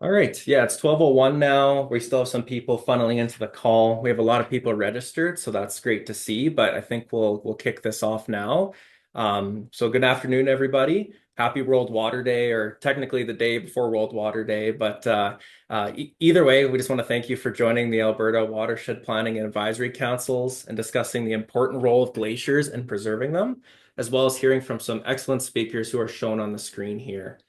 All right. Yeah, it's 12:01 now. We still have some people funneling into the call. We have a lot of people registered, so that's great to see, but I think we'll kick this off now. So good afternoon, everybody. Happy World Water Day, or technically the day before World Water Day, but either way, we just want to thank you for joining the Alberta Watershed Planning and Advisory Councils and discussing the important role of glaciers and preserving them, as well as hearing from some excellent speakers who are shown on the screen here.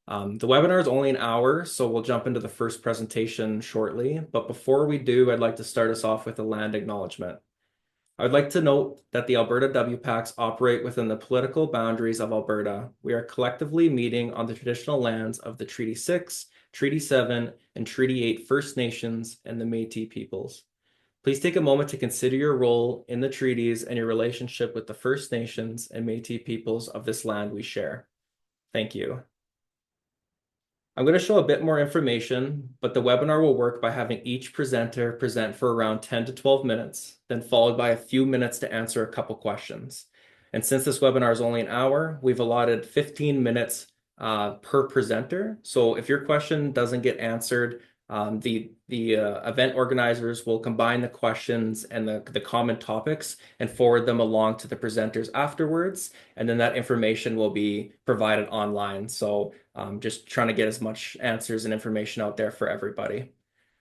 The webinar is only an hour, so we'll jump into the first presentation shortly. But before we do, I'd like to start us off with a land acknowledgement. I would like to note that the Alberta WPACs operate within the political boundaries of Alberta. We are collectively meeting on the traditional lands of the Treaty 6, Treaty 7, and Treaty 8 First Nations and the Métis peoples. Please take a moment to consider your role in the treaties and your relationship with the First Nations and Métis peoples of this land we share. Thank you. I'm going to show a bit more information, but the webinar will work by having each presenter present for around 10 to 12 minutes, then followed by a few minutes to answer a couple questions. And since this webinar is only an hour, we've allotted 15 minutes per presenter. So if your question doesn't get answered, the event organizers will combine the questions and the common topics and forward them along to the presenters afterwards. And then that information will be provided online. So just trying to get as much answers and information out there for everybody.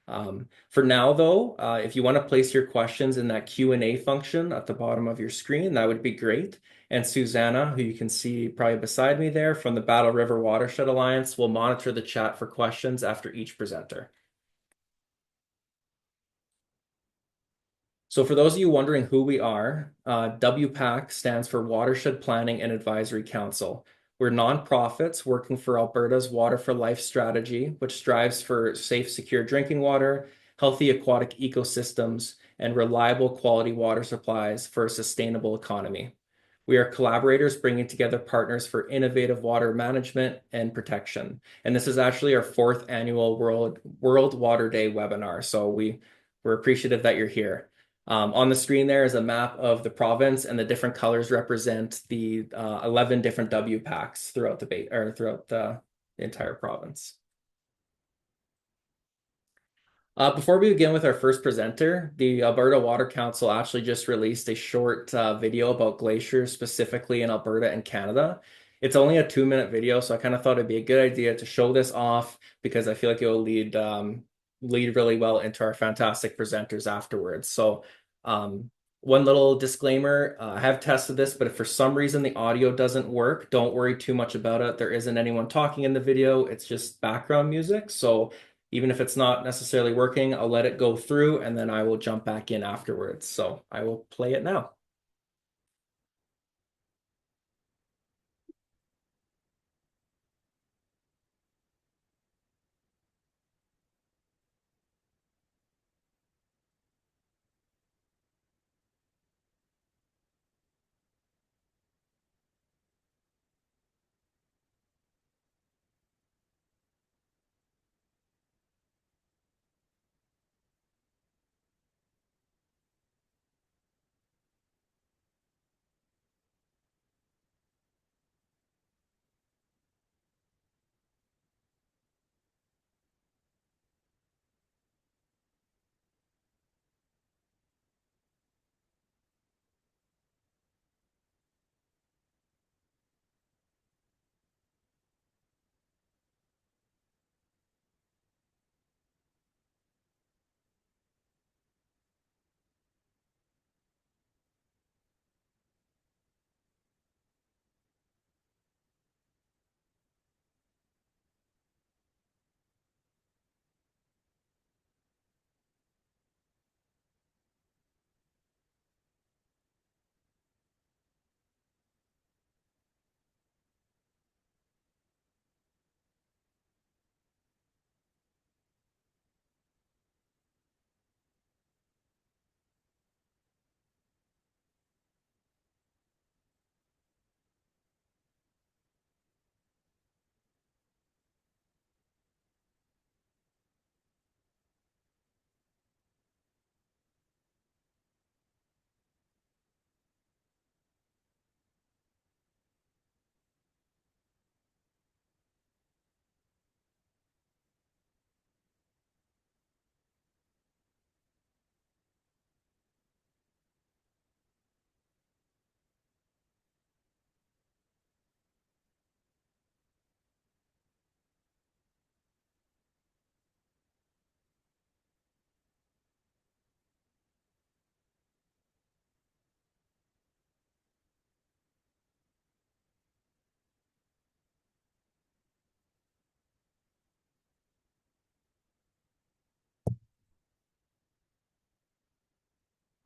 For now, though, if you want to place your questions in that Q&A function at the bottom of your screen, that would be great. And Susanna, who you can see probably beside me there from the Battle River Watershed Alliance, will monitor the chat for questions after each presenter. So for those of you wondering who we are, WPAC stands for Watershed Planning and Advisory Council. We're nonprofits working for Alberta's Water for Life strategy, which strives for safe, secure drinking water, healthy aquatic ecosystems, and reliable quality water supplies for a sustainable economy. We are collaborators bringing together partners for innovative water management and protection. And this is actually our fourth annual World Water Day webinar. So we're appreciative that you're here. On the screen there is a map of the province, and the different colors represent the 11 different WPACs throughout the entire province. Before we begin with our first presenter, the Alberta Water Council actually just released a short video about glaciers, specifically in Alberta and Canada. It's only a 2-minute video, so I kind of thought it'd be a good idea to show this off because I feel like it will lead really well into our fantastic presenters afterwards. So, one little disclaimer, I have tested this, but if for some reason the audio doesn't work, don't worry too much about it. There isn't anyone talking in the video. It's just background music. So even if it's not necessarily working, I'll let it go through and then I will jump back in afterwards. So I will play it now.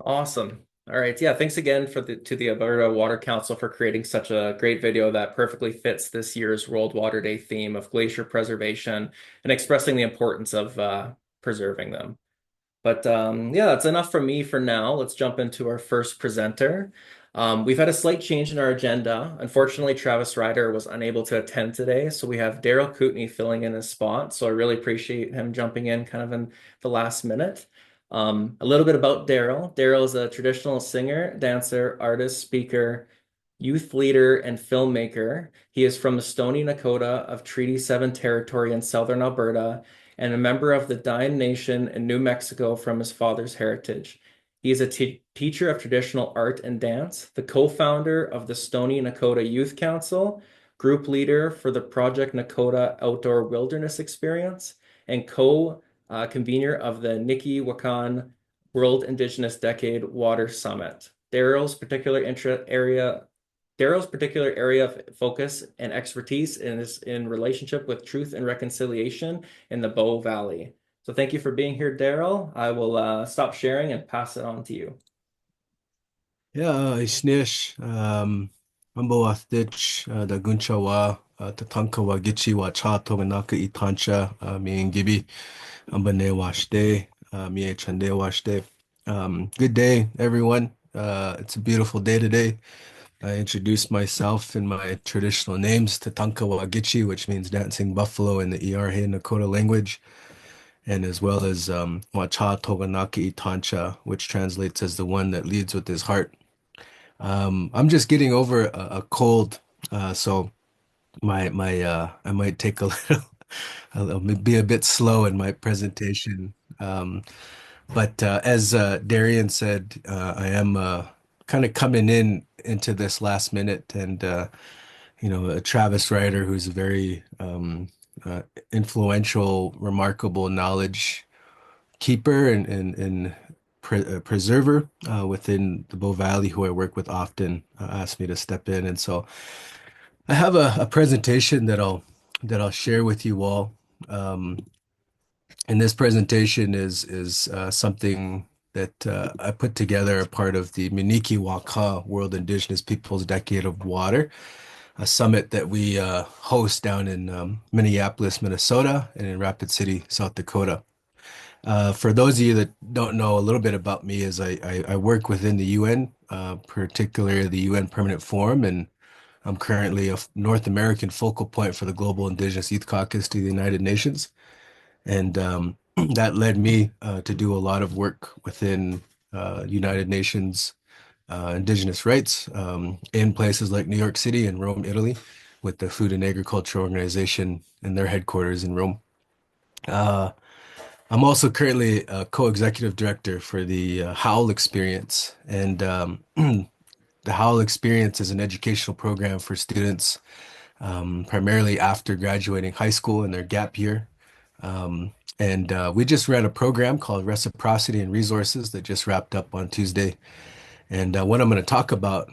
Awesome. All right. Yeah, thanks again to the Alberta Water Council for creating such a great video that perfectly fits this year's World Water Day theme of glacier preservation and expressing the importance of preserving them. But yeah, that's enough from me for now. Let's jump into our first presenter. We've had a slight change in our agenda. Unfortunately, Travis Ryder was unable to attend today, so we have Daryl Kootenay filling in his spot. So I really appreciate him jumping in kind of in the last minute. A little bit about Daryl. Daryl is a traditional singer, dancer, artist, speaker, youth leader, and filmmaker. He is from the Stoney Nakoda of Treaty 7 territory in southern Alberta and a member of the Dayan Nation in New Mexico from his father's heritage. He is a teacher of traditional art and dance, the co-founder of the Stoney Nakoda Youth Council, group leader for the Project Nakoda Outdoor Wilderness Experience, and co-convener of the Niki Wakan World Indigenous Decade Water Summit. Daryl's particular area of focus and expertise is in relationship with truth and reconciliation in the Bow Valley. So thank you for being here, Daryl. I will stop sharing and pass it on to you. Yeah, Ishnish, Mambo Athich, the Gunchawa, Tatanka wa Gichi wa Cha Toganaka Itancha, me and Gibi, Ambane Washde, me Chande Washde. Good day, everyone. It's a beautiful day today. I introduced myself in my traditional names, Tatanka wa Gichi, which means dancing buffalo in the Iarhe Nakota language, and as well as Wacha Toganaka Itancha, which translates as the one that leads with his heart. I'm just getting over a cold, so my I might take a little, I'll be a bit slow in my presentation. But as Darian said, I am kind of coming in into this last minute, and Travis Ryder, who's a very uh, influential, remarkable knowledge keeper and preserver within the Bow Valley, who I work with often, asked me to step in, and so I have a presentation that I'll share with you all. Um, and this presentation is something that I put together a part of the Miniki Waka World Indigenous Peoples Decade of Water, a summit that we host down in Minneapolis, Minnesota, and in Rapid City, South Dakota. For those of you that don't know a little bit about me, is I work within the UN, particularly the UN Permanent Forum, and I'm currently a North American focal point for the Global Indigenous Youth Caucus to the United Nations. And that led me to do a lot of work within United Nations Indigenous rights in places like New York City and Rome, Italy, with the Food and Agriculture Organization and their headquarters in Rome. Uh, I'm also currently a co-executive director for the Howl Experience, and the Howl Experience is an educational program for students, primarily after graduating high school and their gap year. And we just ran a program called Reciprocity and Resources that just wrapped up on Tuesday. And what I'm going to talk about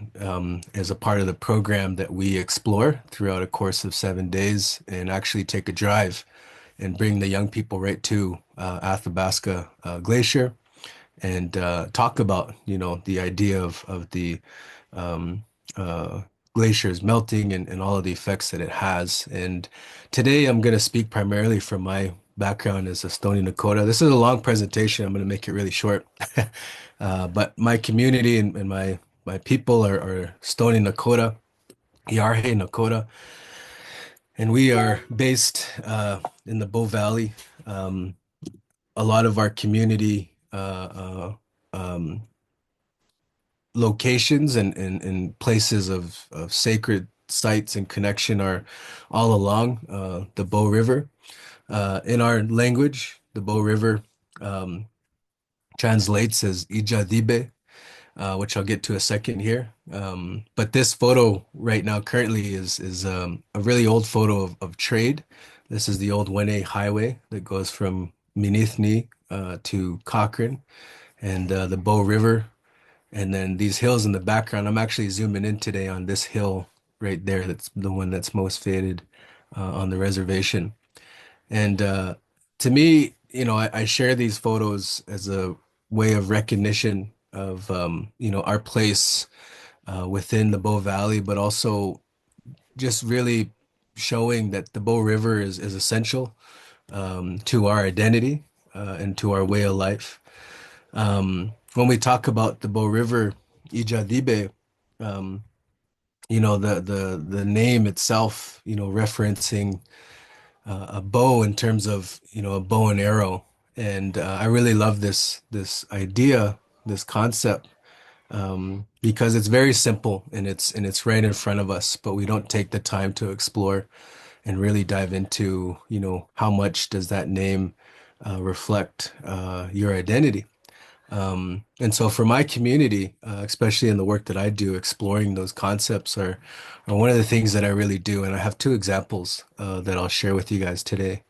is a part of the program that we explore throughout a course of 7 days and actually take a drive and bring the young people right to Athabasca Glacier and talk about, the idea of the um, uh, glaciers melting and all of the effects that it has. And today I'm going to speak primarily from my background as a Stoney Nakoda. This is a long presentation. I'm going to make it really short. But my community and my people are Stoney Nakoda, Yarhe Nakoda, and we are based in the Bow Valley. Um, a lot of our community locations and places of sacred sites and connection are all along the Bow River. In our language, the Bow River um, translates as Ijadibe, which I'll get to a second here. But this photo right now currently is a really old photo of trade. This is the old 1A highway that goes from Minithni to Cochrane and the Bow River. And then these hills in the background, I'm actually zooming in today on this hill right there. That's the one that's most faded on the reservation. And to me, I share these photos as a way of recognition of our place within the Bow Valley, but also just really showing that the Bow River is essential to our identity and to our way of life. When we talk about the Bow River, Ijadibe, the name itself, referencing a bow in terms of, a bow and arrow. And I really love this idea, this concept, because it's very simple and it's right in front of us, but we don't take the time to explore and really dive into, how much does that name reflect your identity. And so for my community, especially in the work that I do, exploring those concepts are one of the things that I really do. And I have two examples that I'll share with you guys today.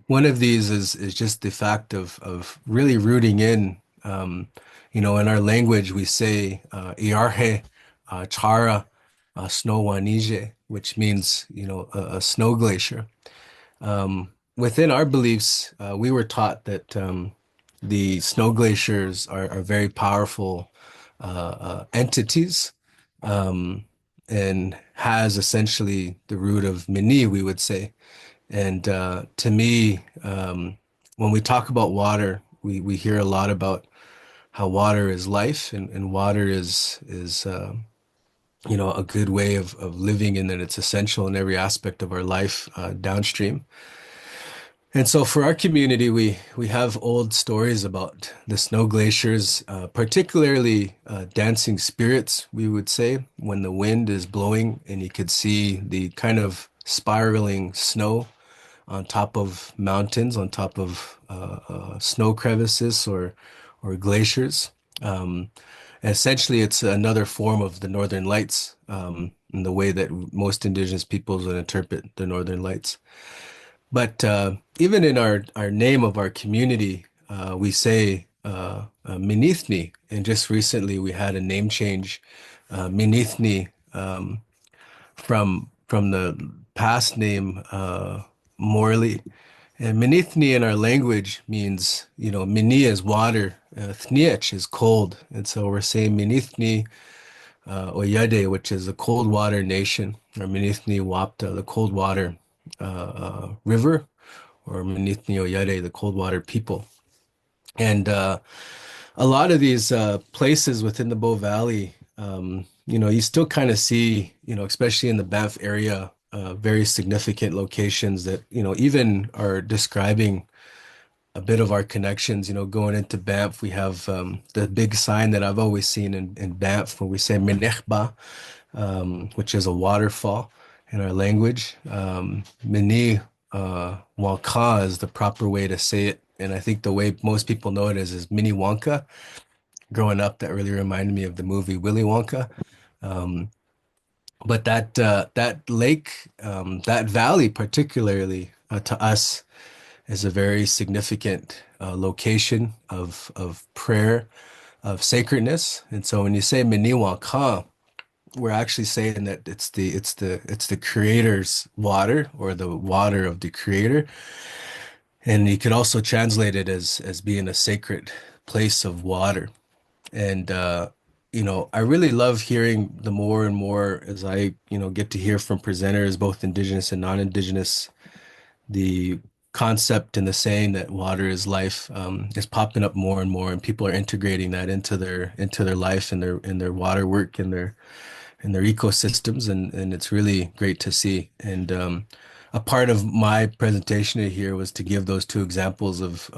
One of these is just the fact of really rooting in. In our language, we say Iarhe Chara Snow Wanije, which means, a snow glacier. Within our beliefs, we were taught that the snow glaciers are very powerful entities, um, and has essentially the root of mini, we would say. And to me, when we talk about water, we hear a lot about how water is life, and water is a good way of living, and that it's essential in every aspect of our life downstream. And so for our community, we have old stories about the snow glaciers, particularly dancing spirits, we would say, when the wind is blowing and you could see the kind of spiraling snow on top of mountains, on top of snow crevices or glaciers. Essentially, it's another form of the Northern Lights, in the way that most Indigenous peoples would interpret the Northern Lights. But even in our name of our community, we say Minithni, and just recently we had a name change, Minithni, from the past name Morley. And Minithni in our language means, Mini is water, Thniech is cold, and so we're saying Minithni Oyade, which is a cold water nation, or Minithni Wapta, the cold water river, or Minithni Oyade, the cold water people. And a lot of these places within the Bow Valley, you still kind of see, especially in the Banff area, very significant locations that, even are describing a bit of our connections. Going into Banff, we have the big sign that I've always seen in Banff when we say Menechba, which is a waterfall in our language. Mini Wonka is the proper way to say it. And I think the way most people know it is Mini Wonka. Growing up, that really reminded me of the movie Willy Wonka. Um, but that lake, that valley particularly, to us is a very significant location of prayer, of sacredness. And so when you say Miniwaka, we're actually saying that it's the creator's water, or the water of the creator. And you could also translate it as being a sacred place of water. And I really love hearing the more and more as I, get to hear from presenters, both indigenous and non-indigenous, the concept and the saying that water is life is popping up more and more, and people are integrating that into their life and their water work and their ecosystems, and it's really great to see. And a part of my presentation here was to give those two examples of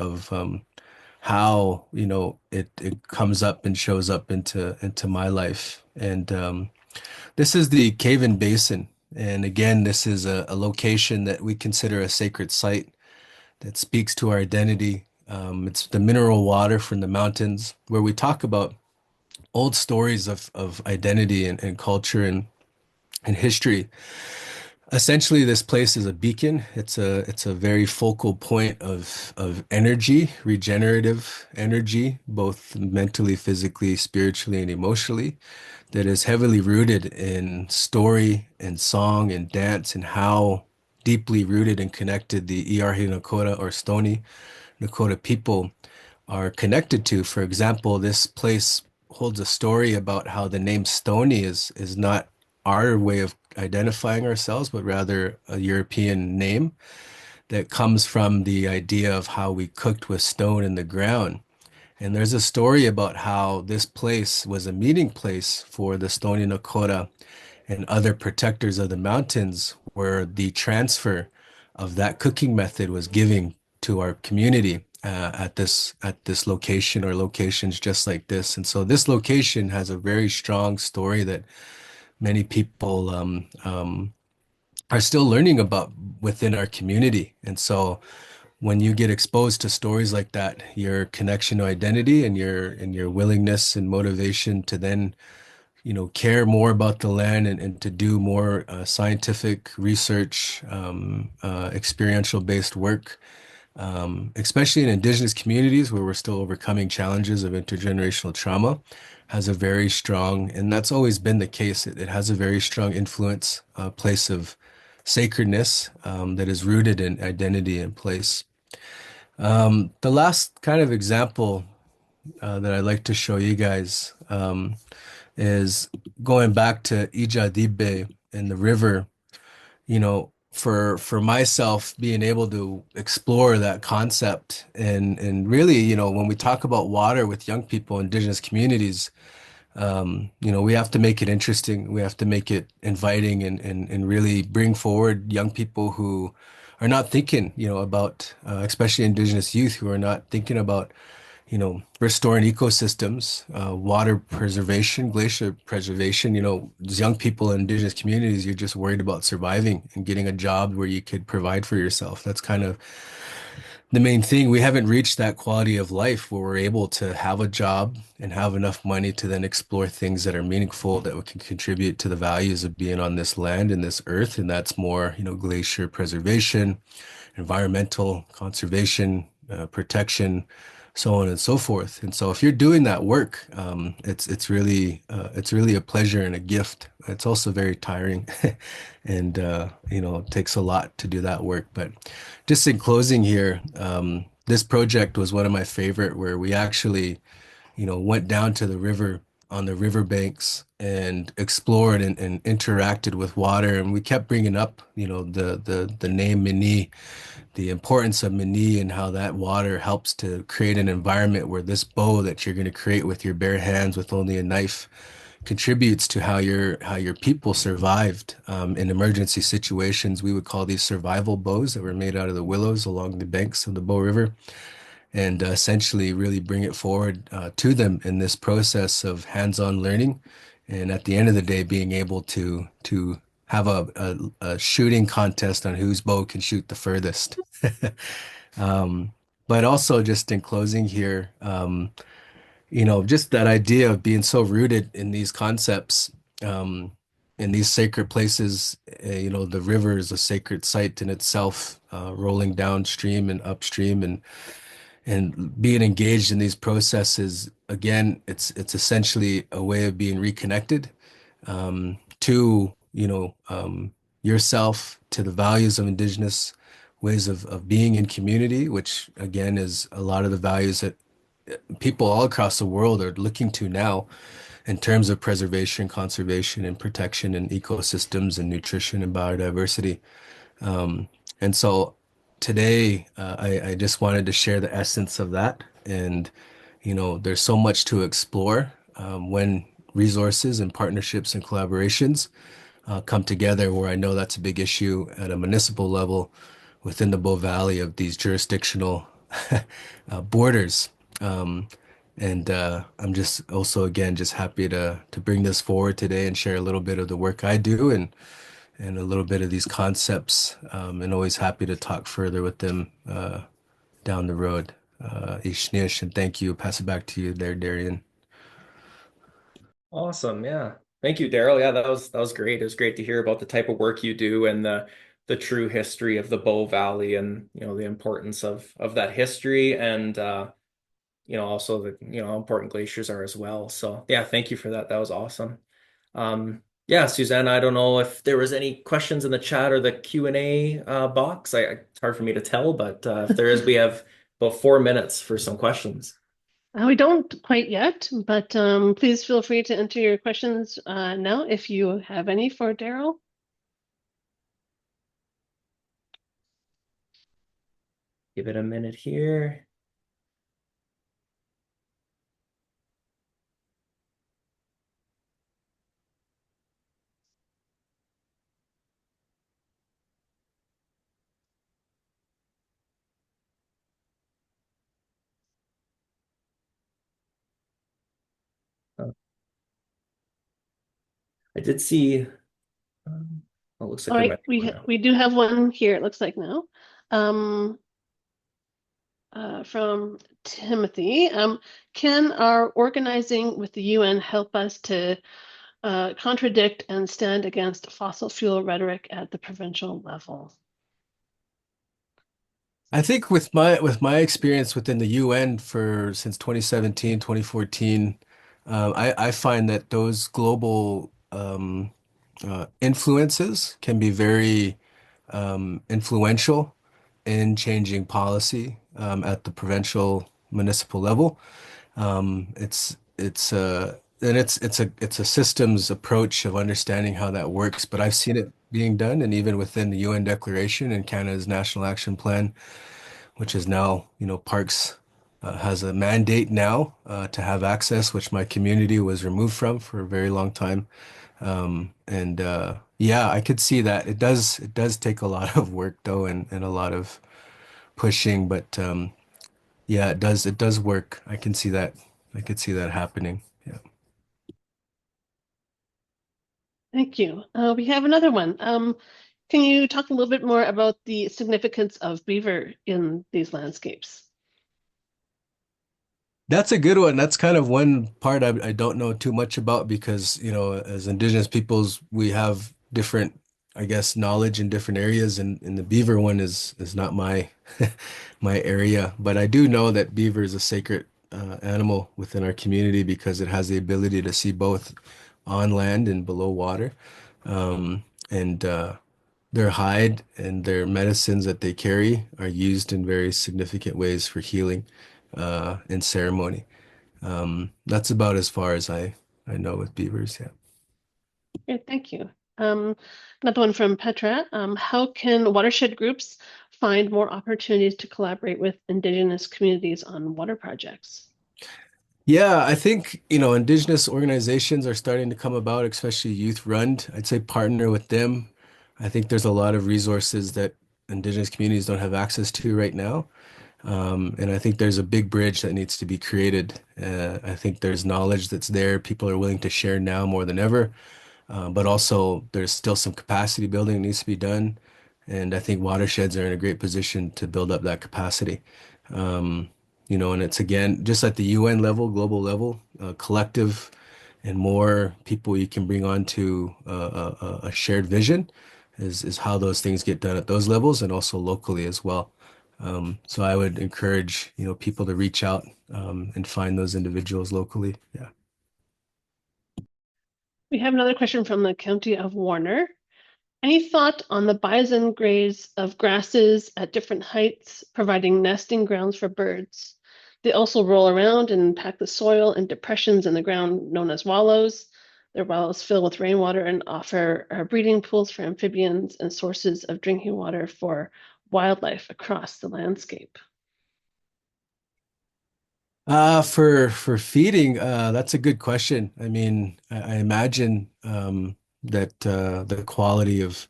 how it comes up and shows up into my life. And this is the Caven Basin, and again, this is a location that we consider a sacred site that speaks to our identity. It's the mineral water from the mountains, where we talk about old stories of identity and culture and history. Essentially, this place is a beacon. It's a very focal point of energy, regenerative energy, both mentally, physically, spiritually, and emotionally, that is heavily rooted in story and song and dance, and how deeply rooted and connected the Iarhe Nakota or Stony Nakota people are connected to. For example, this place holds a story about how the name Stony is not our way of identifying ourselves, but rather a European name that comes from the idea of how we cooked with stone in the ground. And there's a story about how this place was a meeting place for the Stony Nakota and other protectors of the mountains, where the transfer of that cooking method was giving to our community at this location or locations just like this. And so this location has a very strong story that many people are still learning about within our community. And so when you get exposed to stories like that, your connection to identity and your willingness and motivation to then care more about the land and to do more scientific research, experiential based work, especially in Indigenous communities where we're still overcoming challenges of intergenerational trauma, has a very strong, and that's always been the case. It has a very strong influence, place of sacredness that is rooted in identity and place. The last kind of example that I'd like to show you guys is going back to Ijadibe and the river, for myself being able to explore that concept and really, when we talk about water with young people, Indigenous communities, we have to make it interesting. We have to make it inviting and really bring forward young people who are not thinking, about, especially Indigenous youth who are not thinking about restoring ecosystems, water preservation, glacier preservation. As young people in Indigenous communities, you're just worried about surviving and getting a job where you could provide for yourself. That's kind of the main thing. We haven't reached that quality of life where we're able to have a job and have enough money to then explore things that are meaningful that we can contribute to the values of being on this land and this earth. And that's more, glacier preservation, environmental conservation, protection, so on and so forth. And so if you're doing that work, it's really a pleasure and a gift. It's also very tiring, and it takes a lot to do that work. But just in closing here, this project was one of my favorite, where we actually went down to the river on the riverbanks and explored and interacted with water. And we kept bringing up, the name Mini, the importance of Mini, and how that water helps to create an environment where this bow that you're going to create with your bare hands with only a knife contributes to how your people survived in emergency situations. We would call these survival bows that were made out of the willows along the banks of the Bow River, and essentially really bring it forward to them in this process of hands-on learning. And at the end of the day, being able to have a shooting contest on whose bow can shoot the furthest. Um, but also just in closing here, just that idea of being so rooted in these concepts, in these sacred places. The river is a sacred site in itself, rolling downstream and upstream, and being engaged in these processes. Again, it's essentially a way of being reconnected to yourself, to the values of Indigenous ways of being in community, which again is a lot of the values that people all across the world are looking to now in terms of preservation, conservation, and protection, and ecosystems, and nutrition, and biodiversity. And so today, I just wanted to share the essence of that. And, there's so much to explore when resources and partnerships and collaborations come together, where I know that's a big issue at a municipal level within the Bow Valley of these jurisdictional borders. And I'm just also, again, just happy to bring this forward today and share a little bit of the work I do, and a little bit of these concepts, and always happy to talk further with them down the road. Ishnish, and thank you. Pass it back to you there, Darian. Awesome. Yeah. Thank you, Daryl. Yeah, that was great. It was great to hear about the type of work you do and the true history of the Bow Valley, and the importance of that history, and also the how important glaciers are as well. So yeah, thank you for that. That was awesome. Yeah, Suzanne, I don't know if there was any questions in the chat or the Q&A box. It's hard for me to tell, but if there is, we have about 4 minutes for some questions. We don't quite yet, but please feel free to enter your questions now if you have any for Daryl. Give it a minute here. I did see. Oh, looks like All there right, might be one now. we do have one here, it looks like now. Um, from Timothy. Can our organizing with the UN help us to contradict and stand against fossil fuel rhetoric at the provincial level? I think with my experience within the UN for since 2017, 2014, I find that those global influences can be very influential in changing policy at the provincial municipal level. It's a systems approach of understanding how that works, but I've seen it being done, and even within the UN Declaration and Canada's National Action Plan, which is now, parks has a mandate now to have access, which my community was removed from for a very long time. And yeah, I could see that it does take a lot of work though, and a lot of pushing, but yeah, it does work. I could see that happening. Yeah. Thank you. We have another one. Can you talk a little bit more about the significance of beaver in these landscapes? That's a good one. That's kind of one part I don't know too much about because, as Indigenous peoples, we have different, I guess, knowledge in different areas, and the beaver one is not my my area. But I do know that beaver is a sacred animal within our community because it has the ability to see both on land and below water. And their hide and their medicines that they carry are used in very significant ways for healing in ceremony. That's about as far as I know with beavers. Yeah. Great, thank you. Um, Another one from Petra. How can watershed groups find more opportunities to collaborate with Indigenous communities on water projects? Yeah, I think, Indigenous organizations are starting to come about, especially youth run. I'd say partner with them. I think there's a lot of resources that Indigenous communities don't have access to right now. And I think there's a big bridge that needs to be created. I think there's knowledge that's there. People are willing to share now more than ever. But also, there's still some capacity building that needs to be done. And I think watersheds are in a great position to build up that capacity. Um, and it's again, just at the UN level, global level, collective and more people you can bring on to a shared vision is how those things get done at those levels and also locally as well. So I would encourage, people to reach out and find those individuals locally. Yeah. We have another question from the County of Warner. Any thought on the bison graze of grasses at different heights, providing nesting grounds for birds? They also roll around and pack the soil in depressions in the ground known as wallows. Their wallows fill with rainwater and offer breeding pools for amphibians and sources of drinking water for wildlife across the landscape. For feeding, that's a good question. I mean, I imagine that the quality of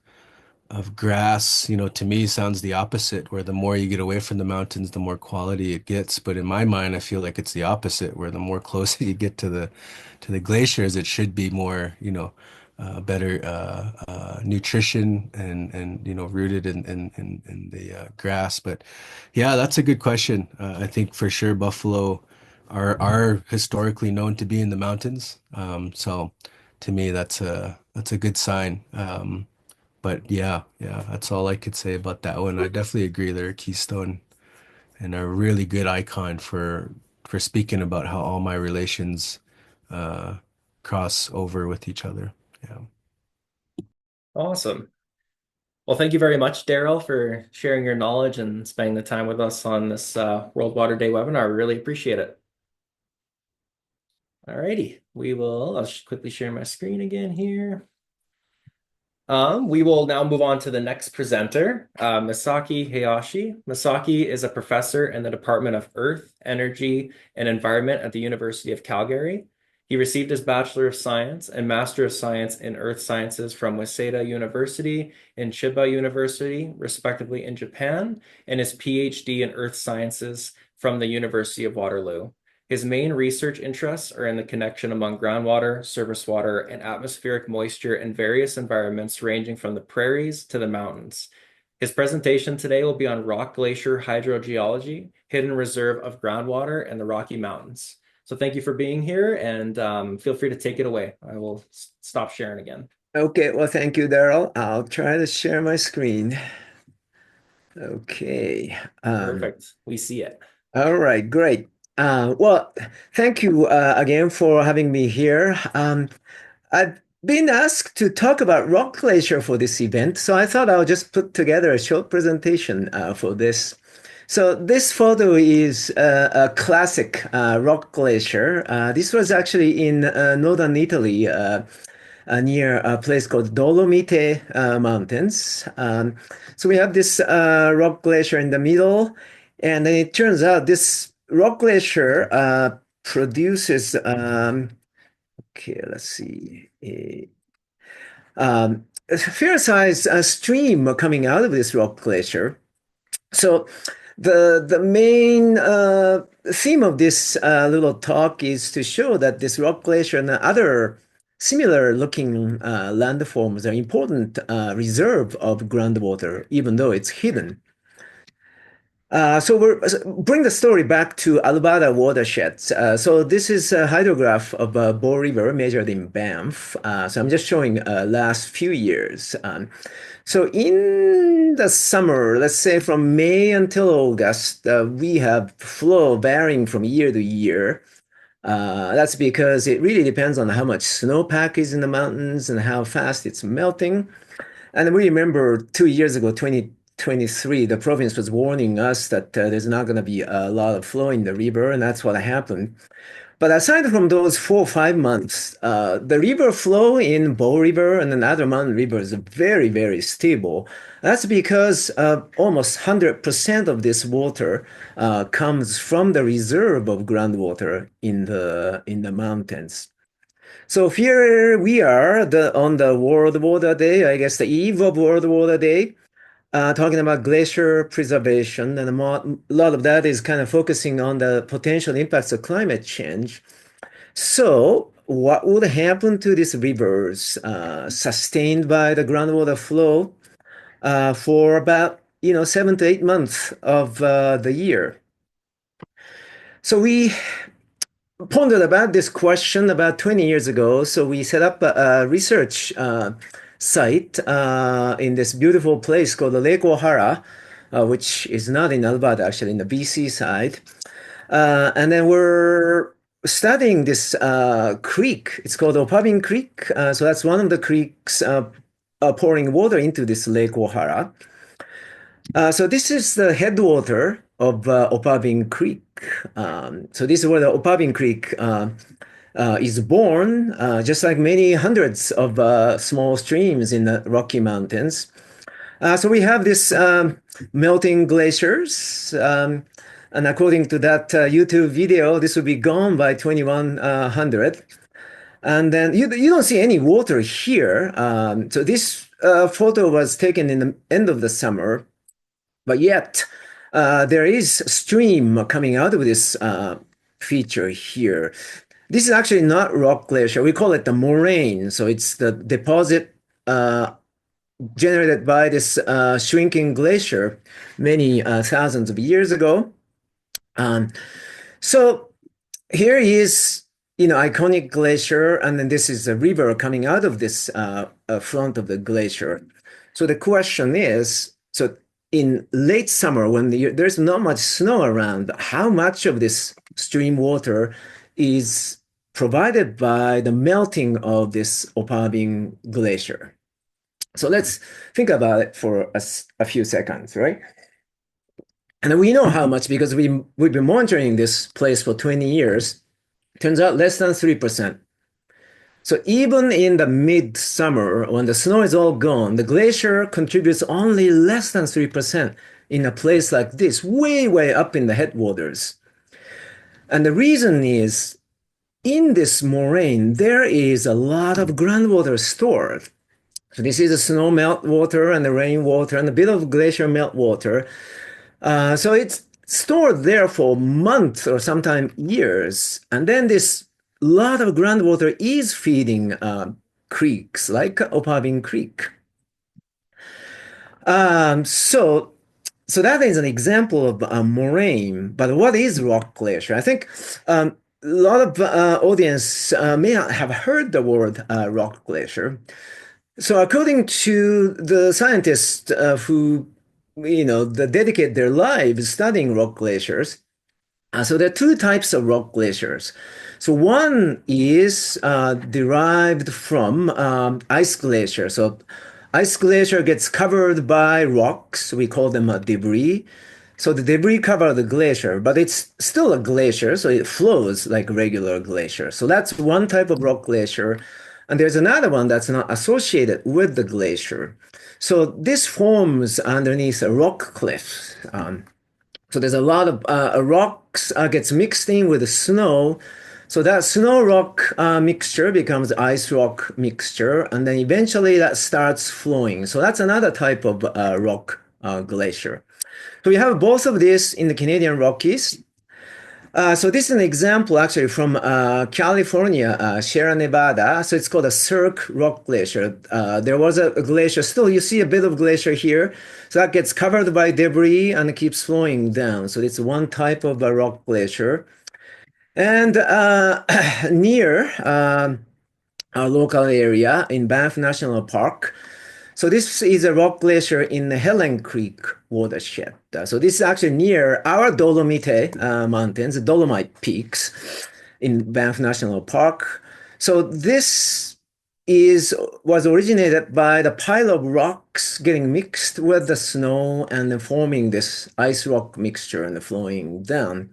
grass, to me sounds the opposite, where the more you get away from the mountains, the more quality it gets. But in my mind, I feel like it's the opposite, where the more closer you get to the glaciers, it should be more, better nutrition and rooted in the grass. But yeah, that's a good question. I think for sure buffalo are historically known to be in the mountains. So to me, that's a good sign. But yeah, that's all I could say about that one. I definitely agree they're a keystone and a really good icon for speaking about how all my relations uh cross over with each other. Yeah. Awesome. Well, thank you very much, Daryl, for sharing your knowledge and spending the time with us on this World Water Day webinar. We really appreciate it. All righty, I'll just quickly share my screen again here. We will now move on to the next presenter, Masaki Hayashi. Masaki is a professor in the Department of Earth, Energy, and Environment at the University of Calgary. He received his Bachelor of Science and Master of Science in Earth Sciences from Waseda University and Chiba University, respectively, in Japan, and his PhD in Earth Sciences from the University of Waterloo. His main research interests are in the connection among groundwater, surface water, and atmospheric moisture in various environments ranging from the prairies to the mountains. His presentation today will be on rock glacier hydrogeology, hidden reserve of groundwater in the Rocky Mountains. So thank you for being here, and feel free to take it away. I will stop sharing again. Okay, well, thank you, Daryl. I'll try to share my screen. Okay. Perfect. We see it. All right, great. Well, thank you again for having me here. I've been asked to talk about rock glacier for this event, so I thought I'll just put together a short presentation for this. So this photo is a classic rock glacier. This was actually in northern Italy, near a place called Dolomite Mountains. So we have this rock glacier in the middle, and then it turns out this rock glacier produces, okay, let's see, a fair-sized stream coming out of this rock glacier. So the main theme of this little talk is to show that this rock glacier and other similar looking landforms are important reserve of groundwater, even though it's hidden. So we're bring the story back to Alberta watersheds. So this is a hydrograph of Bow River measured in Banff. So I'm just showing last few years. So in the summer, let's say from May until August, we have flow varying from year to year. That's because it really depends on how much snowpack is in the mountains and how fast it's melting. And we remember 2 years ago, 2023, the province was warning us that there's not going to be a lot of flow in the river, and that's what happened. But aside from those 4 or 5 months, the river flow in Bow River and other mountain rivers are very, very stable. That's because almost 100% of this water comes from the reserve of groundwater in the mountains. So here we are on the World Water Day, I guess the eve of World Water Day, talking about glacier preservation. And a lot of that is kind of focusing on the potential impacts of climate change. So what would happen to these rivers sustained by the groundwater flow for about 7 to 8 months of the year? So we pondered about this question about 20 years ago. So we set up a research site in this beautiful place called Lake O'Hara, which is not in Alberta, actually in the BC side. And then we're studying this creek. It's called Opabin Creek. So that's one of the creeks pouring water into this Lake O'Hara. So this is the headwater of Opabin Creek. So this is where the Opabin Creek is born, just like many hundreds of small streams in the Rocky Mountains. So we have this melting glaciers, and according to that YouTube video, this will be gone by 2100. And then you don't see any water here. So this photo was taken in the end of the summer, but yet there is a stream coming out of this feature here. This is actually not rock glacier. We call it the moraine. So it's the deposit generated by this shrinking glacier many thousands of years ago. So here is, iconic glacier, and then this is a river coming out of this front of the glacier. So the question is, so in late summer, when there's not much snow around, how much of this stream water is provided by the melting of this Opabin glacier? So let's think about it for a few seconds, right? And we know how much because we've been monitoring this place for 20 years. Turns out less than 3%. So even in the midsummer, when the snow is all gone, the glacier contributes only less than 3% in a place like this, way, way up in the headwaters. And the reason is in this moraine, there is a lot of groundwater stored. So this is the snow meltwater and the rainwater and a bit of glacier meltwater. So it's stored there for months or sometimes years. And then this lot of groundwater is feeding creeks like Opavin Creek. So that is an example of a moraine. But what is rock glacier? I think a lot of audience may not have heard the word rock glacier. So according to the scientists who dedicate their lives studying rock glaciers, so there are two types of rock glaciers. So one is derived from ice glacier. So ice glacier gets covered by rocks. We call them debris. So the debris cover the glacier, but it's still a glacier, so it flows like regular glacier. So that's one type of rock glacier. And there's another one that's not associated with the glacier. So this forms underneath a rock cliff. So there's a lot of rocks gets mixed in with the snow. So that snow rock mixture becomes ice rock mixture, and then eventually that starts flowing. So that's another type of rock glacier. So we have both of these in the Canadian Rockies. So this is an example actually from California, Sierra Nevada. So it's called a Cirque Rock Glacier. There was a glacier. Still, you see a bit of glacier here. So that gets covered by debris and it keeps flowing down. So it's one type of a rock glacier. And near our local area in Banff National Park, so this is a rock glacier in the Helen Creek watershed. So this is actually near our Dolomite Mountains, the Dolomite Peaks in Banff National Park. So this was originated by the pile of rocks getting mixed with the snow and then forming this ice rock mixture and flowing down.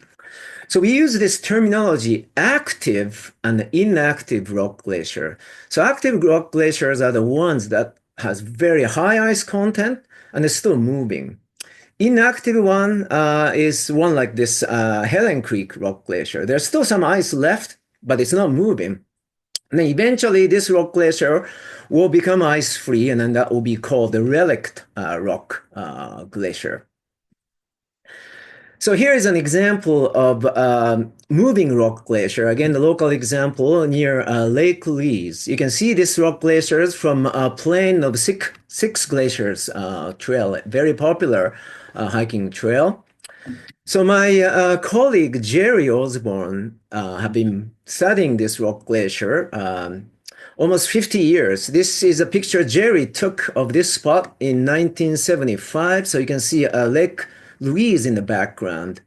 So we use this terminology, active and inactive rock glacier. So active rock glaciers are the ones that has very high ice content and is still moving. Inactive one is one like this Helen Creek rock glacier. There's still some ice left, but it's not moving. And then eventually this rock glacier will become ice-free, and then that will be called the relict rock glacier. So here is an example of moving rock glacier. Again, the local example near Lake Louise. You can see this rock glaciers from a plain of six glaciers trail, very popular hiking trail. So my colleague Jerry Osborne have been studying this rock glacier almost 50 years. This is a picture Jerry took of this spot in 1975. So you can see Lake Louise in the background.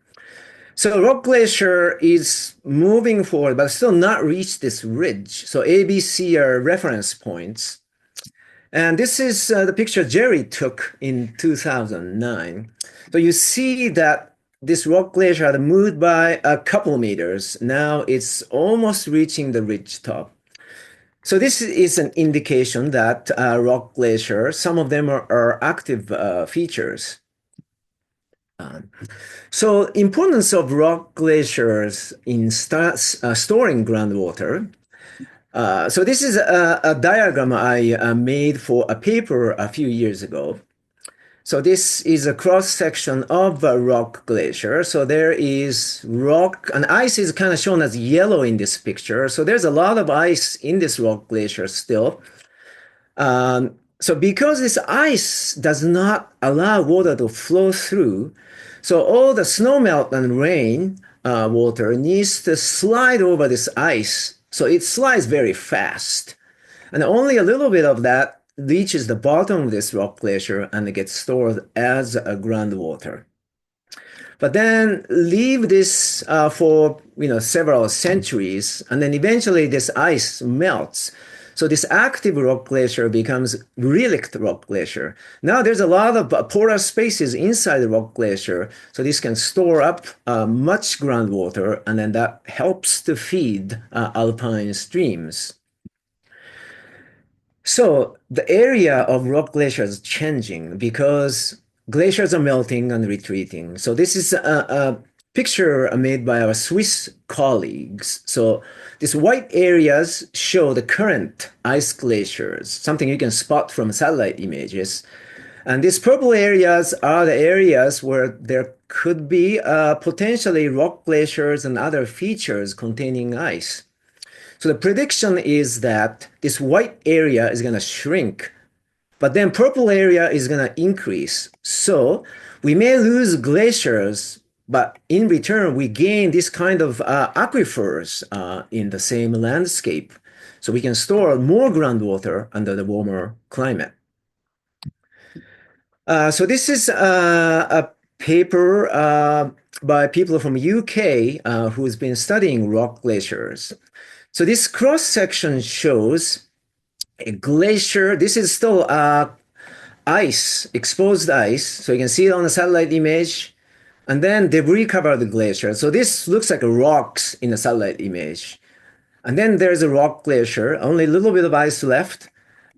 So rock glacier is moving forward, but still not reached this ridge. So ABC are reference points. And this is the picture Jerry took in 2009. So you see that this rock glacier had moved by a couple meters. Now it's almost reaching the ridge top. So this is an indication that rock glacier, some of them are active features. So importance of rock glaciers in storing groundwater. So this is a diagram I made for a paper a few years ago. So this is a cross section of a rock glacier. So there is rock, and ice is kind of shown as yellow in this picture. So there's a lot of ice in this rock glacier still. So because this ice does not allow water to flow through, so all the snow melt and rain water needs to slide over this ice. So it slides very fast. And only a little bit of that reaches the bottom of this rock glacier and it gets stored as a groundwater. But then leave this for several centuries, and then eventually this ice melts. So this active rock glacier becomes relict rock glacier. Now there's a lot of porous spaces inside the rock glacier, so this can store up much groundwater, and then that helps to feed alpine streams. So the area of rock glaciers is changing because glaciers are melting and retreating. So this is a picture made by our Swiss colleagues. So these white areas show the current ice glaciers, something you can spot from satellite images. And these purple areas are the areas where there could be potentially rock glaciers and other features containing ice. So the prediction is that this white area is going to shrink, but then purple area is going to increase. So we may lose glaciers, but in return, we gain this kind of aquifers in the same landscape. So we can store more groundwater under the warmer climate. So this is a paper by people from UK who's been studying rock glaciers. So this cross section shows a glacier. This is still ice, exposed ice. So you can see it on the satellite image, and then debris covered the glacier. So this looks like rocks in the satellite image. And then there's a rock glacier, only a little bit of ice left.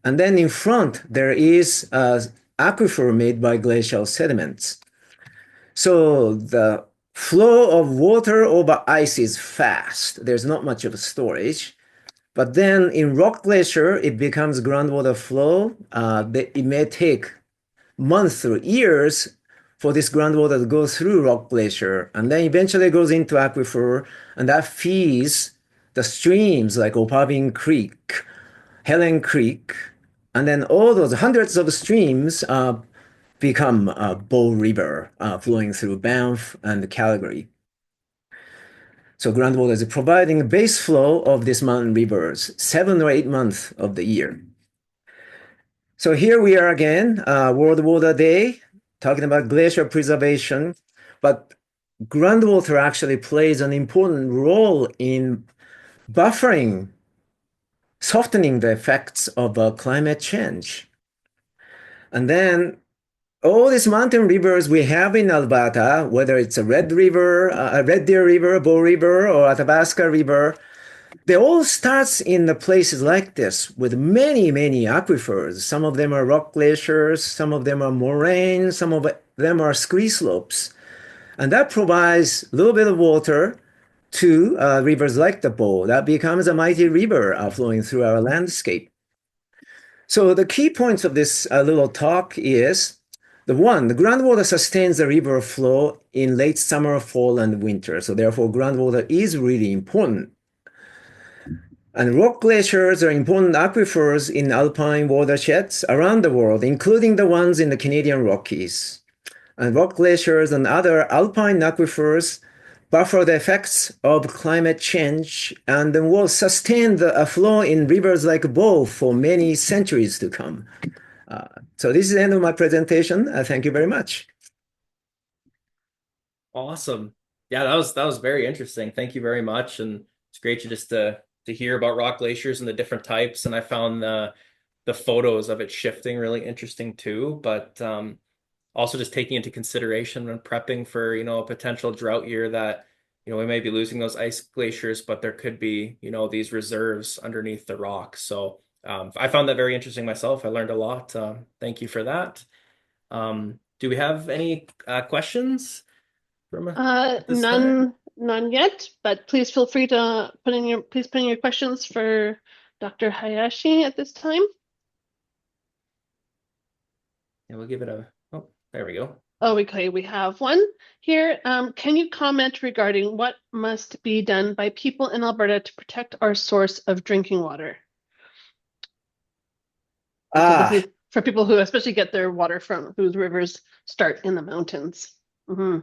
And then in front, there is an aquifer made by glacial sediments. So the flow of water over ice is fast. There's not much of a storage. But then in rock glacier, it becomes groundwater flow. It may take months or years for this groundwater to go through rock glacier, and then eventually it goes into aquifer, and that feeds the streams like Opavin Creek, Helen Creek, and then all those hundreds of streams become Bow River flowing through Banff and Calgary. So groundwater is providing base flow of these mountain rivers 7 or 8 months of the year. So here we are again, World Water Day, talking about glacier preservation, but groundwater actually plays an important role in buffering, softening the effects of climate change. And then all these mountain rivers we have in Alberta, whether it's a Red River, a Red Deer River, Bow River, or Athabasca River, they all start in the places like this with many, many aquifers. Some of them are rock glaciers, some of them are moraines, some of them are ski slopes. And that provides a little bit of water to rivers like the Bow. That becomes a mighty river flowing through our landscape. So the key points of this little talk is the groundwater sustains the river flow in late summer, fall, and winter. So therefore, groundwater is really important. And rock glaciers are important aquifers in alpine watersheds around the world, including the ones in the Canadian Rockies. And rock glaciers and other alpine aquifers buffer the effects of climate change and will sustain the flow in rivers like Bow for many centuries to come. So this is the end of my presentation. Thank you very much. Awesome. Yeah, that was very interesting. Thank you very much. And it's great to hear about rock glaciers and the different types. And I found the photos of it shifting really interesting too. But also just taking into consideration when prepping for, a potential drought year that, we may be losing those ice glaciers, but there could be, these reserves underneath the rock. So I found that very interesting myself. I learned a lot. Thank you for that. Do we have any questions from this time? None yet, but please feel free to put in your questions for Dr. Hayashi at this time. And we'll give it oh, there we go. Oh, okay, we have one here. Can you comment regarding what must be done by people in Alberta to protect our source of drinking water? For people who especially get their water from whose rivers start in the mountains. Mm-hmm.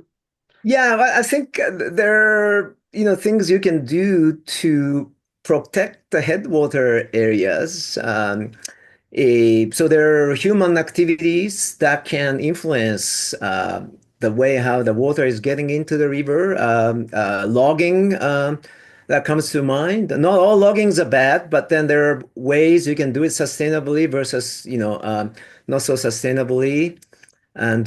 Yeah, I think there are, things you can do to protect the headwater areas. So there are human activities that can influence the way how the water is getting into the river. Logging that comes to mind. Not all loggings are bad, but then there are ways you can do it sustainably versus, not so sustainably. And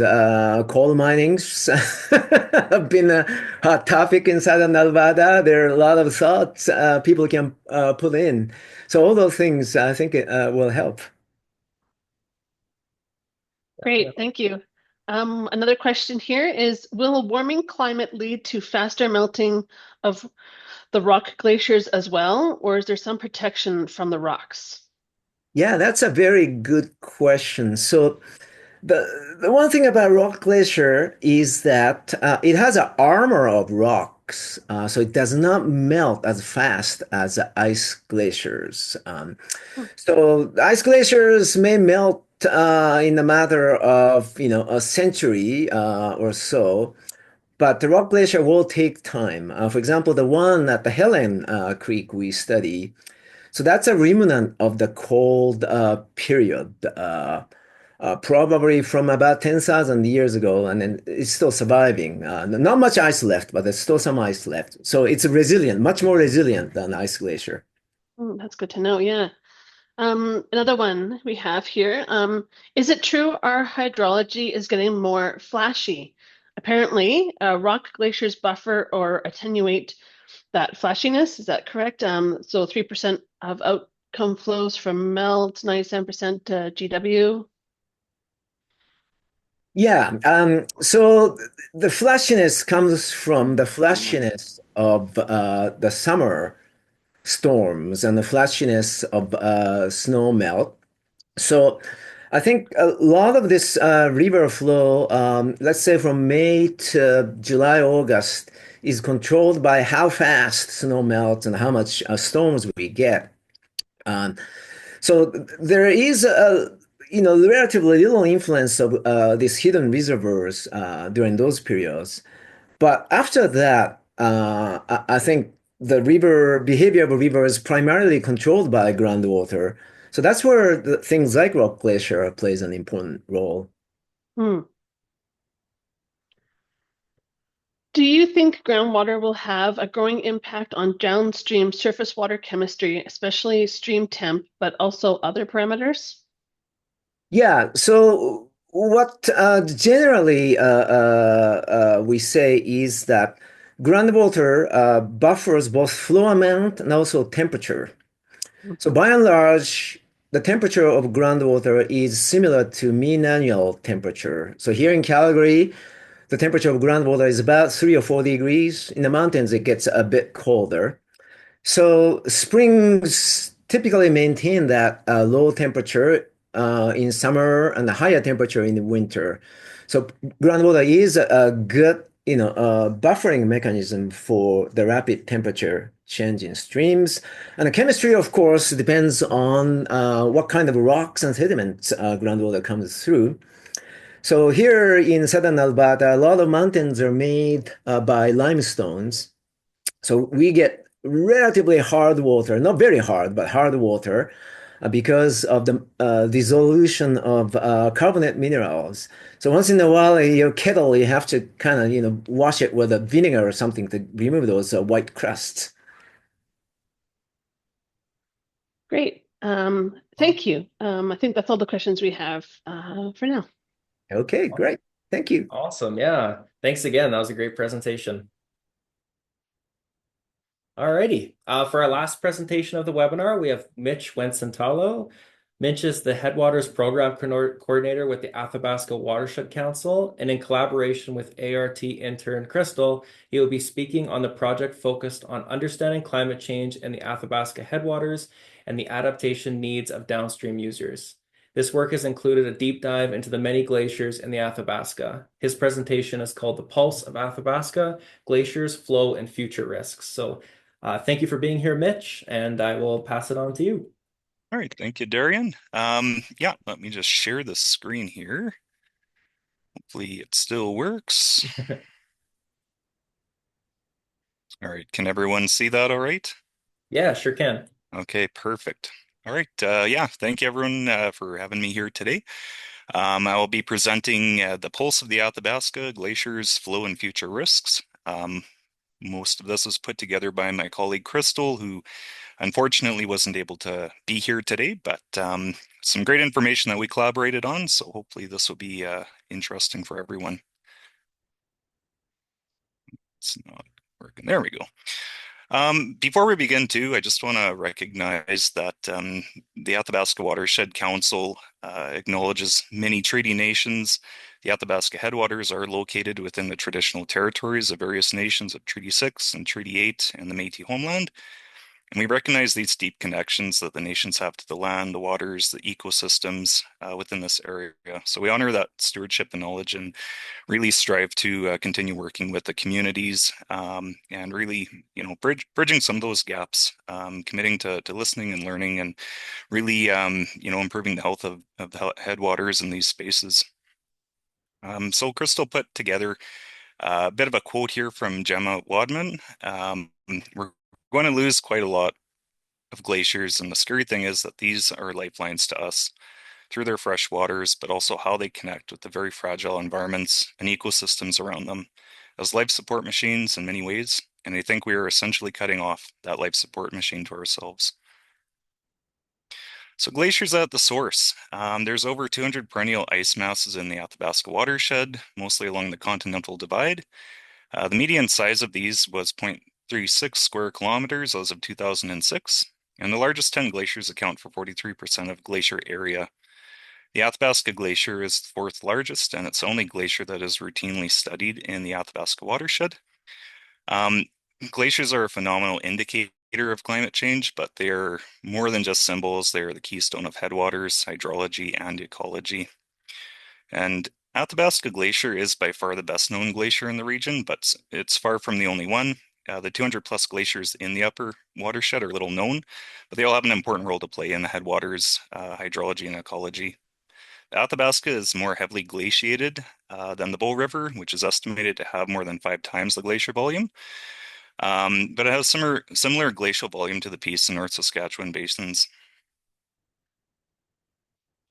coal mining's have been a hot topic in southern Alberta. There are a lot of thoughts people can put in. So all those things, I think, will help. Great, thank you. Another question here is, will a warming climate lead to faster melting of the rock glaciers as well, or is there some protection from the rocks? Yeah, that's a very good question. So the one thing about rock glacier is that it has an armor of rocks, so it does not melt as fast as ice glaciers. Hmm, So ice glaciers may melt in a matter of a century or so, but the rock glacier will take time. For example, the one at the Helen Creek we study. So that's a remnant of the cold period, probably from about 10,000 years ago, and then it's still surviving. Not much ice left, but there's still some ice left. So it's resilient, much more resilient than ice glacier. that's good to know, yeah. Another one we have here. Is it true our hydrology is getting more flashy? Apparently, rock glaciers buffer or attenuate that flashiness. Is that correct? So 3% of outcome flows from melt, 97% GW. Yeah, so the flashiness comes from the flashiness of the summer storms and the flashiness of snow melt. So I think a lot of this river flow, let's say from May to July, August, is controlled by how fast snow melts and how much storms we get. Um, so there is relatively little influence of these hidden reservoirs during those periods. But after that, I think the river behavior of a river is primarily controlled by groundwater. So that's where things like rock glacier plays an important role. Hmm. Do you think groundwater will have a growing impact on downstream surface water chemistry, especially stream temp, but also other parameters? Yeah. So what generally we say is that groundwater buffers both flow amount and also temperature. So Mhm. by and large, the temperature of groundwater is similar to mean annual temperature. So here in Calgary, the temperature of groundwater is about 3 or 4 degrees. In the mountains, it gets a bit colder. So springs typically maintain that low temperature in summer and a higher temperature in the winter. So groundwater is a good, buffering mechanism for the rapid temperature change in streams. And the chemistry, of course, depends on what kind of rocks and sediments groundwater comes through. So here in southern Alberta, a lot of mountains are made by limestones. So we get relatively hard water, not very hard, but hard water because of the dissolution of carbonate minerals. So once in a while, your kettle, you have to kind of, wash it with a vinegar or something to remove those white crusts. Great. Thank you. I think that's all the questions we have for now. Okay, great. Thank you. Awesome. Yeah. Thanks again. That was a great presentation. Alrighty. For our last presentation of the webinar, we have Mitch Wicentaylo. Mitch is the Headwaters Program Coordinator with the Athabasca Watershed Council, and in collaboration with ART intern Crystal, he will be speaking on the project focused on understanding climate change in the Athabasca headwaters and the adaptation needs of downstream users. This work has included a deep dive into the many glaciers in the Athabasca. His presentation is called The Pulse of Athabasca, Glaciers, Flow, and Future Risks. So thank you for being here, Mitch, and I will pass it on to you. All right, thank you, Darian. Yeah, let me just share the screen here. Hopefully it still works. All right, can everyone see that all right? Yeah, sure can. Okay, perfect. All right, yeah, thank you everyone for having me here today. I will be presenting the Pulse of the Athabasca, Glaciers, Flow, and Future Risks. Most of this was put together by my colleague Crystal, who unfortunately wasn't able to be here today, but some great information that we collaborated on. So hopefully this will be interesting for everyone. It's not working. There we go. Before we begin too, I just want to recognize that the Athabasca Watershed Council acknowledges many treaty nations. The Athabasca headwaters are located within the traditional territories of various nations of Treaty 6 and Treaty 8 and the Métis homeland. And we recognize these deep connections that the nations have to the land, the waters, the ecosystems within this area. So we honor that stewardship and knowledge and really strive to continue working with the communities and really, bridging some of those gaps, committing to listening and learning and really, improving the health of the headwaters in these spaces. So Crystal put together a bit of a quote here from Gemma Wadman. We're going to lose quite a lot of glaciers, and the scary thing is that these are lifelines to us through their fresh waters, but also how they connect with the very fragile environments and ecosystems around them as life support machines in many ways. And I think we are essentially cutting off that life support machine to ourselves. So glaciers at the source. There's over 200 perennial ice masses in the Athabasca watershed, mostly along the Continental Divide. The median size of these was 0.36 square kilometers as of 2006, and the largest 10 glaciers account for 43% of glacier area. The Athabasca Glacier is the fourth largest, and it's the only glacier that is routinely studied in the Athabasca watershed. Glaciers are a phenomenal indicator of climate change, but they are more than just symbols. They are the keystone of headwaters, hydrology, and ecology. And Athabasca Glacier is by far the best known glacier in the region, but it's far from the only one. The 200 plus glaciers in the upper watershed are little known, but they all have an important role to play in the headwaters, hydrology, and ecology. Athabasca is more heavily glaciated than the Bow River, which is estimated to have more than 5 times the glacier volume. But it has similar glacial volume to the Peace and North Saskatchewan basins.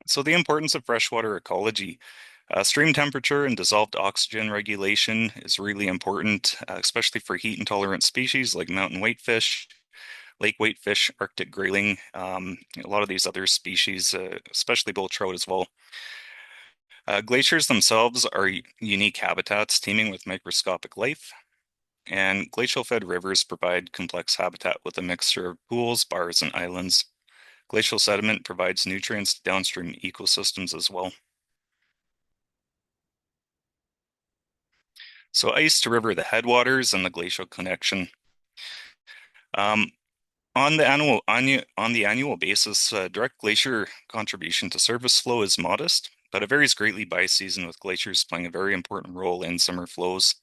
So the importance of freshwater ecology. Stream temperature and dissolved oxygen regulation is really important, especially for heat-intolerant species like mountain whitefish, lake whitefish, Arctic grayling, a lot of these other species, especially bull trout as well. Glaciers themselves are unique habitats teeming with microscopic life, and glacial-fed rivers provide complex habitat with a mixture of pools, bars, and islands. Glacial sediment provides nutrients to downstream ecosystems as well. So ice to river the headwaters and the glacial connection. On the annual basis, direct glacier contribution to surface flow is modest, but it varies greatly by season, with glaciers playing a very important role in summer flows.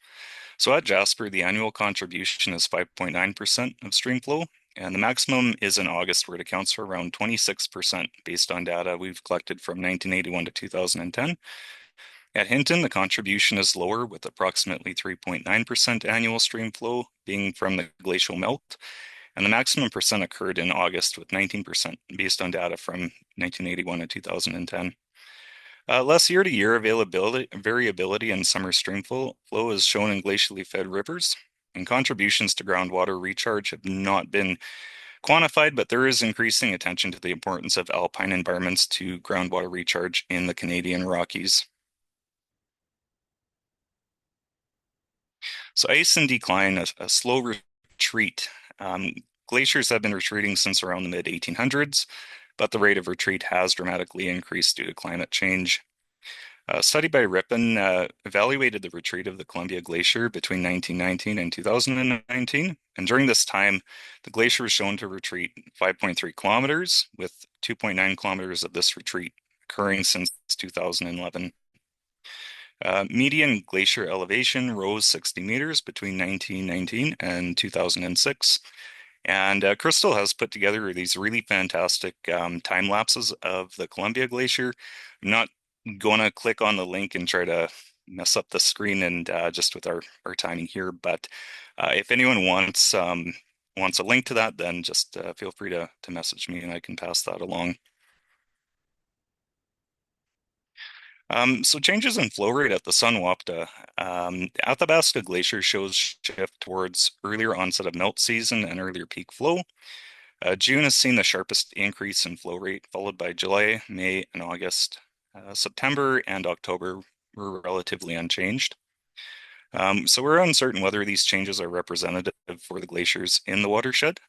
So at Jasper, the annual contribution is 5.9% of stream flow, and the maximum is in August, where it accounts for around 26% based on data we've collected from 1981 to 2010. At Hinton, the contribution is lower, with approximately 3.9% annual stream flow being from the glacial melt, and the maximum percent occurred in August with 19% based on data from 1981 to 2010. Less year-to-year variability in summer stream flow is shown in glacially fed rivers, and contributions to groundwater recharge have not been quantified, but there is increasing attention to the importance of alpine environments to groundwater recharge in the Canadian Rockies. So ice in decline, a slow retreat. Glaciers have been retreating since around the mid-1800s, but the rate of retreat has dramatically increased due to climate change. A study by Rippon evaluated the retreat of the Columbia Glacier between 1919 and 2019, and during this time, the glacier was shown to retreat 5.3 kilometers, with 2.9 kilometers of this retreat occurring since 2011. Median glacier elevation rose 60 meters between 1919 and 2006. And Crystal has put together these really fantastic time lapses of the Columbia Glacier. I'm not going to click on the link and try to mess up the screen and just with our timing here. But if anyone wants a link to that, then just feel free to message me and I can pass that along. So changes in flow rate at the Sunwapta. Athabasca Glacier shows shift towards earlier onset of melt season and earlier peak flow. June has seen the sharpest increase in flow rate, followed by July, May, and August. September and October were relatively unchanged. So we're uncertain whether these changes are representative for the glaciers in the watershed.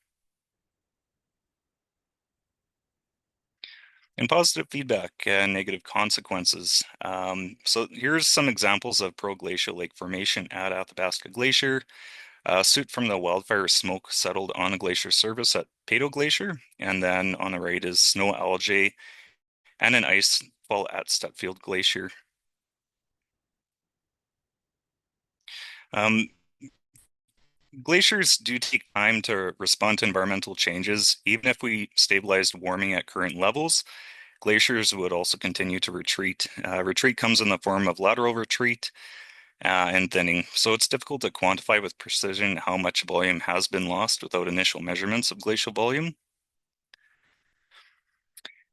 And positive feedback and negative consequences. So here's some examples of proglacial lake formation at Athabasca Glacier. Soot from the wildfire smoke settled on the glacier surface at Peyto Glacier, and then on the right is snow algae and an ice fall at Stutfield Glacier. Glaciers do take time to respond to environmental changes. Even if we stabilized warming at current levels, glaciers would also continue to retreat. Retreat comes in the form of lateral retreat and thinning. So it's difficult to quantify with precision how much volume has been lost without initial measurements of glacial volume.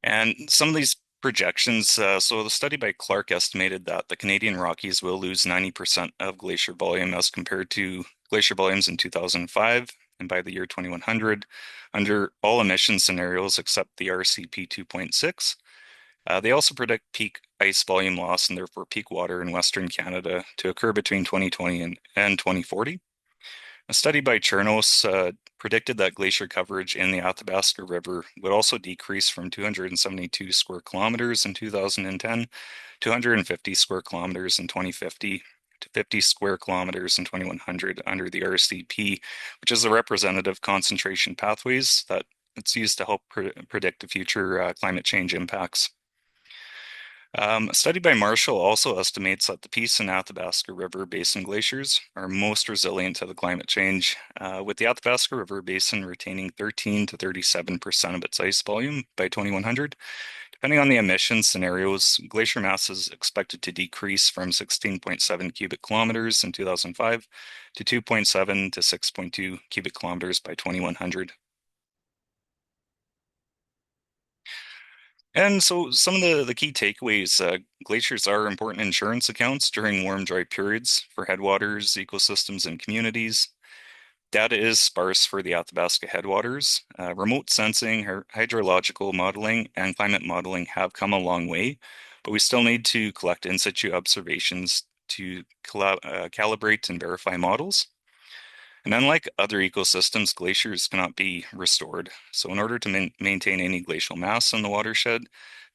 And some of these projections, so the study by Clark estimated that the Canadian Rockies will lose 90% of glacier volume as compared to glacier volumes in 2005 and by the year 2100 under all emission scenarios except the RCP 2.6. They also predict peak ice volume loss and therefore peak water in Western Canada to occur between 2020 and 2040. A study by Chernos predicted that glacier coverage in the Athabasca River would also decrease from 272 square kilometers in 2010 to 150 square kilometers in 2050 to 50 square kilometers in 2100 under the RCP, which is the representative concentration pathways that it's used to help predict the future climate change impacts. A study by Marshall also estimates that the Peace and Athabasca River Basin glaciers are most resilient to the climate change, with the Athabasca River Basin retaining 13 to 37% of its ice volume by 2100. Depending on the emission scenarios, glacier mass is expected to decrease from 16.7 cubic kilometers in 2005 to 2.7 to 6.2 cubic kilometers by 2100. And so some of the key takeaways, glaciers are important insurance accounts during warm, dry periods for headwaters, ecosystems, and communities. Data is sparse for the Athabasca headwaters. Remote sensing, hydrological modeling, and climate modeling have come a long way, but we still need to collect in situ observations to calibrate and verify models. And unlike other ecosystems, glaciers cannot be restored. So in order to maintain any glacial mass in the watershed,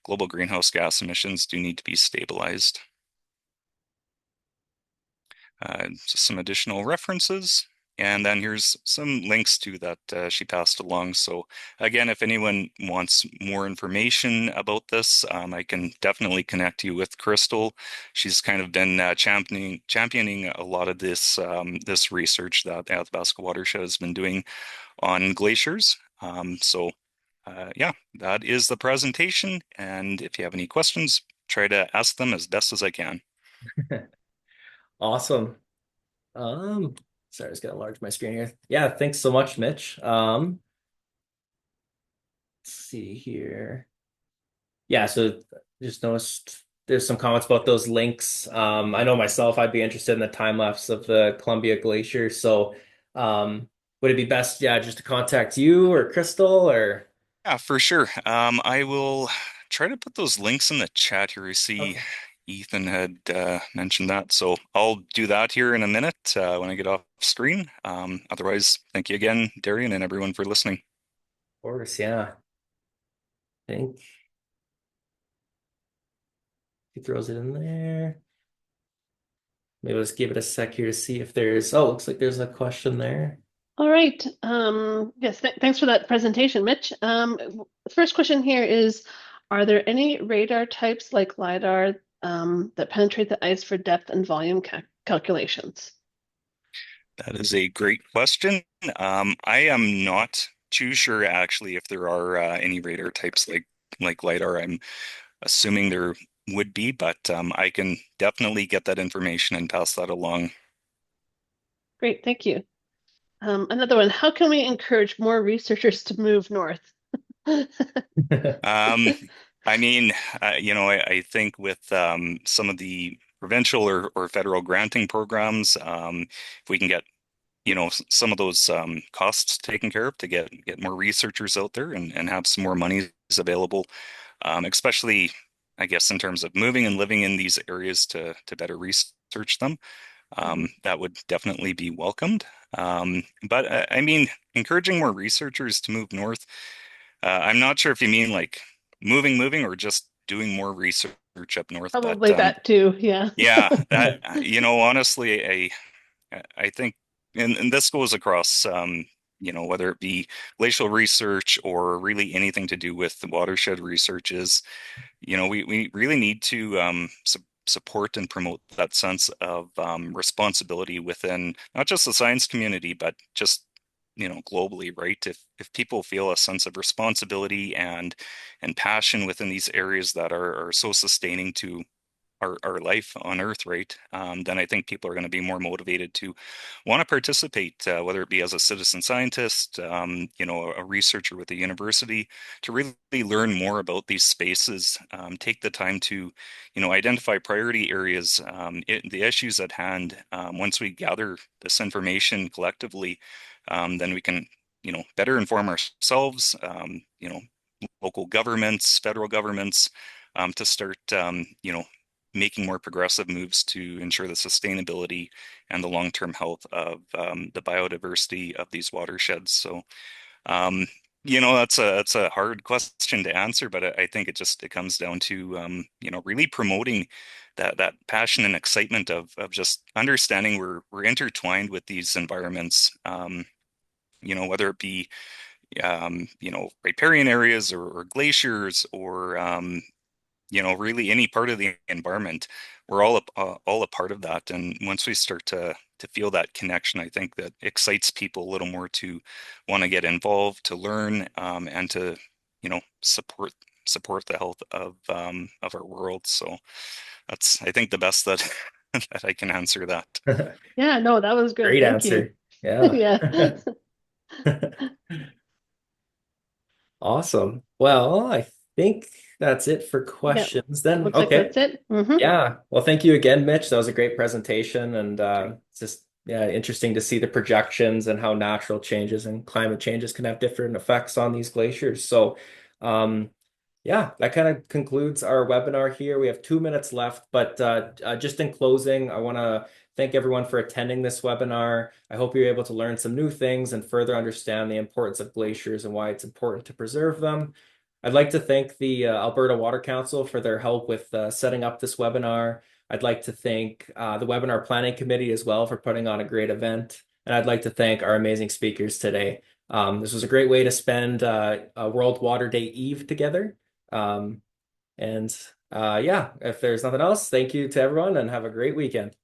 global greenhouse gas emissions do need to be stabilized. Just some additional references. And then here's some links to that she passed along. So again, if anyone wants more information about this, I can definitely connect you with Crystal. She's kind of been championing a lot of this this research that the Athabasca Watershed has been doing on glaciers. Yeah, that is the presentation. And if you have any questions, try to ask them as best as I can. Awesome. Sorry, I was gonna enlarge my screen here. Yeah, thanks so much, Mitch. Let's see here. Yeah, so just noticed there's some comments about those links. I know myself, I'd be interested in the time lapse of the Columbia Glacier. So, would it be best, yeah, just to contact you or Crystal or? Yeah, for sure. I will try to put those links in the chat here. You see, Okay. Ethan had mentioned that, so I'll do that here in a minute when I get off screen. Otherwise, thank you again, Darian, and everyone for listening. Of course, yeah. I think he throws it in there. Maybe let's give it a sec here to see if there's, oh, looks like there's a question there. All right. Yes, thanks for that presentation, Mitch. The first question here is, are there any radar types like LiDAR that penetrate the ice for depth and volume calculations? That is a great question. I am not too sure actually if there are any radar types like LiDAR. I'm assuming there would be, but I can definitely get that information and pass that along. Great, thank you. Another one, how can we encourage more researchers to move north? Um, I mean, I think with some of the provincial or federal granting programs, if we can get some of those costs taken care of to get more researchers out there and have some more monies available, especially I guess in terms of moving and living in these areas to better research them. Mhm. That would definitely be welcomed. But I mean, encouraging more researchers to move north. I'm not sure if you mean like moving, or just doing more research up north. But Probably that too. Yeah. yeah, that honestly, I think, and this goes across, whether it be glacial research or really anything to do with the watershed research is, we really need to support and promote that sense of responsibility within not just the science community, but just, globally, right? If people feel a sense of responsibility and passion within these areas that are so sustaining to our life on Earth, right? Then I think people are going to be more motivated to want to participate, whether it be as a citizen scientist, a researcher with a university, to really learn more about these spaces, take the time to, identify priority areas, the issues at hand. Once we gather this information collectively, then we can, better inform ourselves, local governments, federal governments, to start, making more progressive moves to ensure the sustainability and the long-term health of the biodiversity of these watersheds. So, um, that's a hard question to answer, but I think it comes down to really promoting that passion and excitement of just understanding we're intertwined with these environments. Whether it be riparian areas or glaciers or really any part of the environment. We're all a part of that. And once we start to feel that connection, I think that excites people a little more to want to get involved, to learn, and to, support the health of our world. So that's, I think, the best that that I can answer that. Yeah, no, that was good. Great Thank you. answer. Yeah. Yeah. Awesome. Well, I think that's it for Yeah. questions then. Looks like Okay. that's it. Yeah. Well, thank you again, Mitch. That was a great presentation. And it's just, yeah, interesting to see the projections and how natural changes and climate changes can have different effects on these glaciers. So, um, yeah, that kind of concludes our webinar here. We have 2 minutes left, but just in closing, I want to thank everyone for attending this webinar. I hope you're able to learn some new things and further understand the importance of glaciers and why it's important to preserve them. I'd like to thank the Alberta Water Council for their help with setting up this webinar. I'd like to thank the Webinar Planning Committee as well for putting on a great event. And I'd like to thank our amazing speakers today. This was a great way to spend a World Water Day Eve together. Um, and yeah, if there's nothing else, thank you to everyone and have a great weekend.